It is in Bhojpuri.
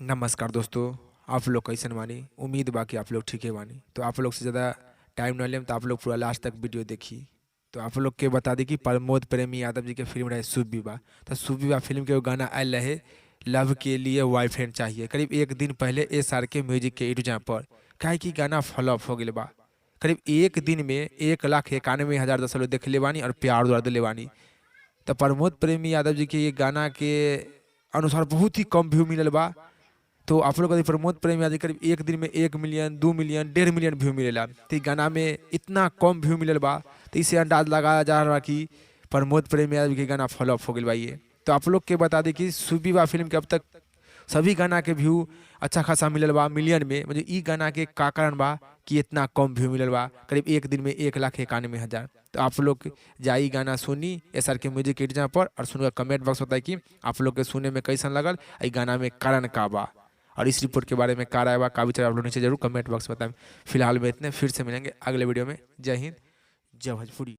नमस्कार दोस्तों। आप लोग कैसन बानी? उम्मीद बा कि आप लोग ठीके बानी। तो आप लोग से ज़्यादा टाइम न लेम तो आप लोग पूरा लास्ट तक वीडियो देखी। तो आप लोग के बता दी कि प्रमोद प्रेमी यादव जी के फिल्म रहे शुभ विवाह। तो शुभ विवाह फिल्म के एगो गाना आयल रहे, लव के लिए बॉयफ्रेंड चाहिए, करीब एक दिन पहले SR के म्यूजिक के यूट्यूब पर। काहे कि गाना फ्लॉप हो गया बा। करीब एक दिन में 1,91,000 दस लोग देख ले बानी और प्यार दुआर दिले बानी। तो प्रमोद प्रेमी यादव जी के ये गाना के अनुसार बहुत ही कम व्यू मिलल बा। तो आप लोग का प्रमोद प्रेमी यादव करीब एक दिन में 1 मिलियन 2 मिलियन 1.5 मिलियन व्यू मिलेला। तो इस गाना में इतना कम व्यू मिलल बा, तो इसे अंदाज लगाया जा रहा कि प्रमोद प्रेमी यादव के गाना फ्लॉप हो गई बा ये। तो आप लोग के बता दें कि शुभ विवाह फिल्म के अब तक सभी गाना के व्यू अच्छा खासा मिलल बा मिलियन में। मतलब ई गाना के का कारण बा कि इतना कम व्यू मिलल बा, करीब एक दिन में 1,91,000। तो आप लोग जाई गाना सुनी SR के म्यूजिक एडिटर पर और सुनकर कमेंट बॉक्स बताई कि आप लोग के सुने में कैसन लगल, ई गाना में कारण का बा और इस रिपोर्ट के बारे में का राय बा का विचार आप लोग नीचे जरूर कमेंट बॉक्स में बताएं। फिलहाल में इतने, फिर से मिलेंगे अगले वीडियो में। जय हिंद, जय भोजपुरी।